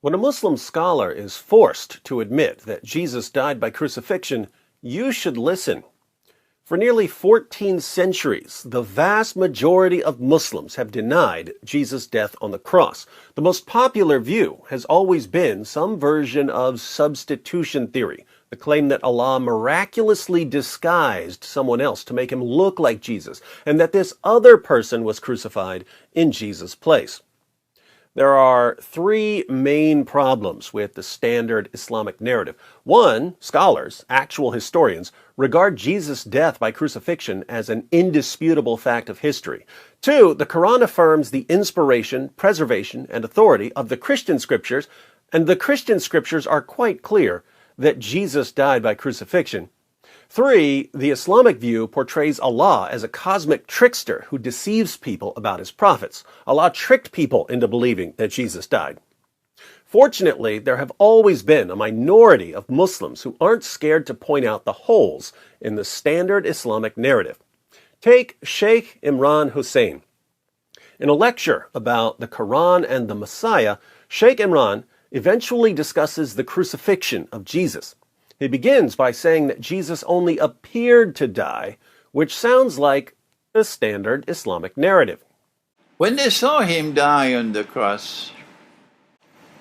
When a Muslim scholar is forced to admit that Jesus died by crucifixion, you should listen. For nearly 14 centuries, the vast majority of Muslims have denied Jesus' death on the cross. The most popular view has always been some version of substitution theory, the claim that Allah miraculously disguised someone else to make him look like Jesus, and that this other person was crucified in Jesus' place. There are three main problems with the standard Islamic narrative. One, scholars, actual historians, regard Jesus' death by crucifixion as an indisputable fact of history. Two, the Quran affirms the inspiration, preservation, and authority of the Christian scriptures, and the Christian scriptures are quite clear that Jesus died by crucifixion. Three, the Islamic view portrays Allah as a cosmic trickster who deceives people about his prophets. Allah tricked people into believing that Jesus died. Fortunately, there have always been a minority of Muslims who aren't scared to point out the holes in the standard Islamic narrative. Take Sheikh Imran Hussein. In a lecture about the Quran and the Messiah, Sheikh Imran eventually discusses the crucifixion of Jesus. He begins by saying that Jesus only appeared to die, which sounds like the standard Islamic narrative. When they saw him die on the cross,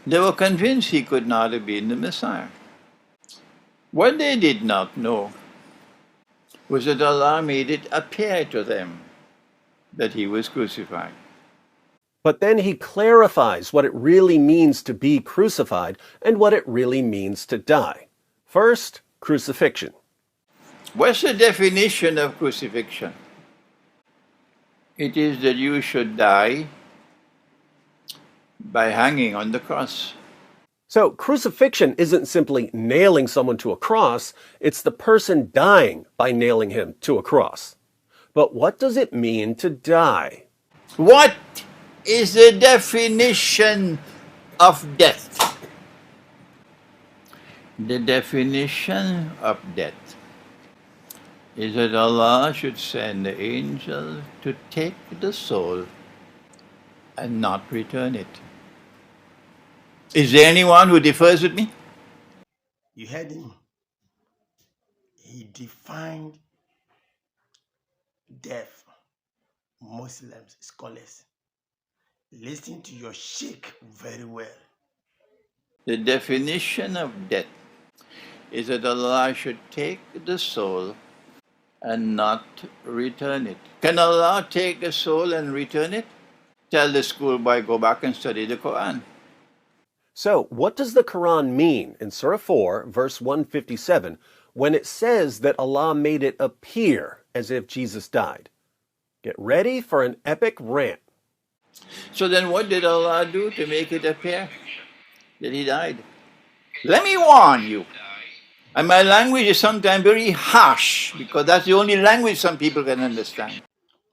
they were convinced he could not have been the Messiah. What they did not know was that Allah made it appear to them that he was crucified. But then he clarifies what it really means to be crucified and what it really means to die. First, crucifixion. What's the definition of crucifixion? It is that you should die by hanging on the cross. So crucifixion isn't simply nailing someone to a cross, it's the person dying by nailing him to a cross. But what does it mean to die? What is the definition of death? The definition of death is that Allah should send the angel to take the soul and not return it. Is there anyone who differs with me? You heard him. He defined death. Muslims, scholars, listen to your Sheikh very well. The definition of death is that Allah should take the soul and not return it. Can Allah take the soul and return it? Tell the schoolboy, go back and study the Quran. So, what does the Quran mean in Surah 4, verse 157, when it says that Allah made it appear as if Jesus died? Get ready for an epic rant. So then what did Allah do to make it appear that he died? Let me warn you. And my language is sometimes very harsh because that's the only language some people can understand.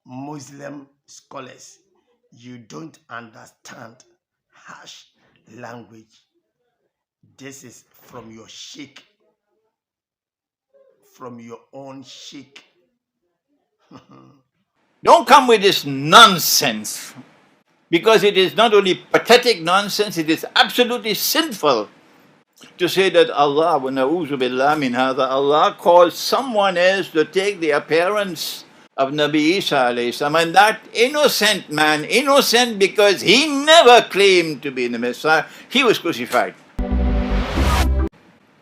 Muslim scholars, you don't understand harsh language. This is from your Sheikh, from your own Sheikh. Don't come with this nonsense, because it is not only pathetic nonsense, it is absolutely sinful to say that Allah, wa na'udhu billah min hadha, Allah called someone else to take the appearance of Nabi Isa alayhi salam, and that innocent man, innocent because he never claimed to be the Messiah, he was crucified.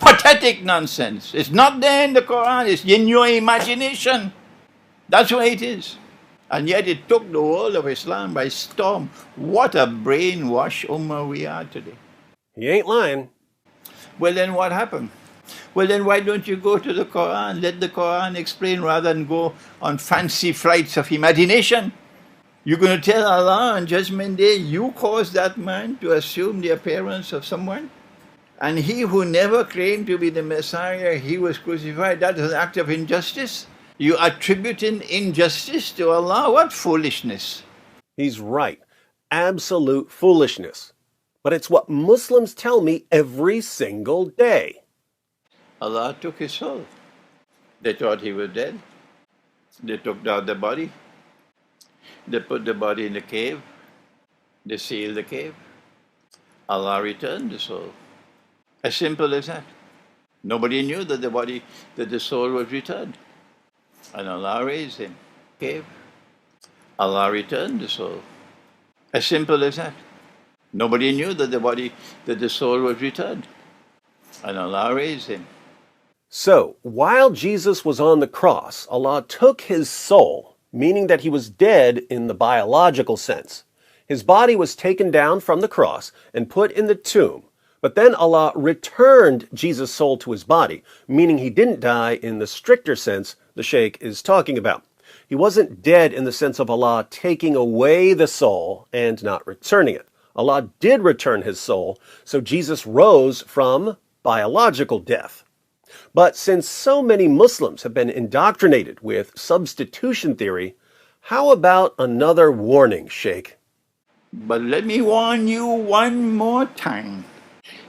Pathetic nonsense. It's not there in the Quran, it's in your imagination. That's why it is. And yet it took the world of Islam by storm. What a brainwashed ummah we are today. He ain't lying. Well, then what happened? Well, then why don't you go to the Quran? Let the Quran explain rather than go on fancy flights of imagination. You're going to tell Allah on Judgment Day, you caused that man to assume the appearance of someone? And he who never claimed to be the Messiah, he was crucified. That is an act of injustice. You attributing injustice to Allah? What foolishness. He's right. Absolute foolishness. But it's what Muslims tell me every single day. Allah took his soul. They thought he was dead. They took out the body. They put the body in the cave. They sealed the cave. Allah returned the soul. As simple as that. Nobody knew that the soul was returned. And Allah raised him. Gave. Allah returned the soul. As simple as that. Nobody knew that the soul was returned. And Allah raised him. So, while Jesus was on the cross, Allah took his soul, meaning that he was dead in the biological sense. His body was taken down from the cross and put in the tomb, but then Allah returned Jesus' soul to his body, meaning he didn't die in the stricter sense the Sheikh is talking about. He wasn't dead in the sense of Allah taking away the soul and not returning it. Allah did return his soul, so Jesus rose from biological death. But since so many Muslims have been indoctrinated with substitution theory, how about another warning, Sheikh? But let me warn you one more time.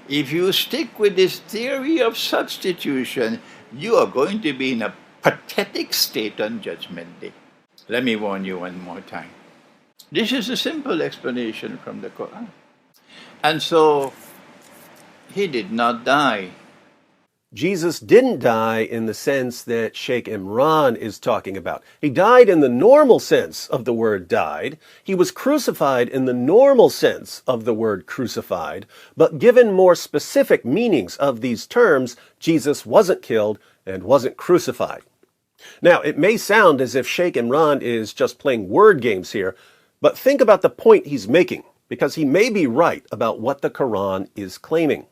If you stick with this theory of substitution, you are going to be in a pathetic state on Judgment Day. Let me warn you one more time. This is a simple explanation from the Quran. And so, he did not die. Jesus didn't die in the sense that Sheikh Imran is talking about. He died in the normal sense of the word died. He was crucified in the normal sense of the word crucified. But given more specific meanings of these terms, Jesus wasn't killed and wasn't crucified. Now, it may sound as if Sheikh Imran is just playing word games here, but think about the point he's making, because he may be right about what the Quran is claiming.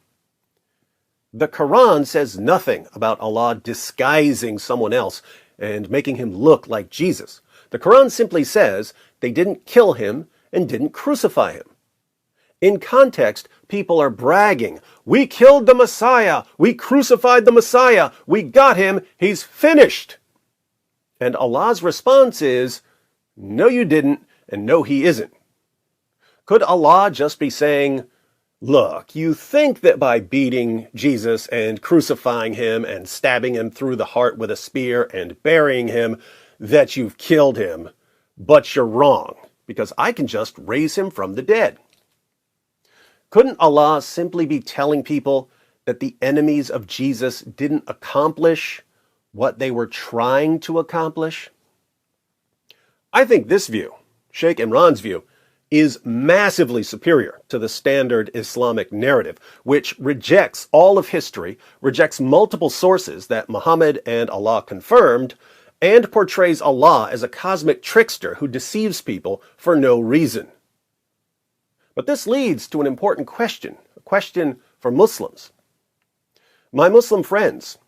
The Quran says nothing about Allah disguising someone else and making him look like Jesus. The Quran simply says they didn't kill him and didn't crucify him. In context, people are bragging, "We killed the Messiah, we crucified the Messiah, we got him, he's finished." And Allah's response is, "No, you didn't, and no, he isn't." Could Allah just be saying, "Look, you think that by beating Jesus and crucifying him and stabbing him through the heart with a spear and burying him, that you've killed him, but you're wrong, because I can just raise him from the dead"? Couldn't Allah simply be telling people that the enemies of Jesus didn't accomplish what they were trying to accomplish? I think this view, Sheikh Imran's view, is massively superior to the standard Islamic narrative, which rejects all of history, rejects multiple sources that Muhammad and Allah confirmed, and portrays Allah as a cosmic trickster who deceives people for no reason. But this leads to an important question, a question for Muslims. My Muslim friends,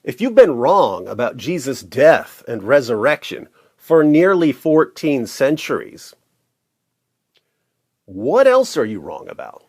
if you've been wrong about Jesus' death and resurrection for nearly 14 centuries, what else are you wrong about?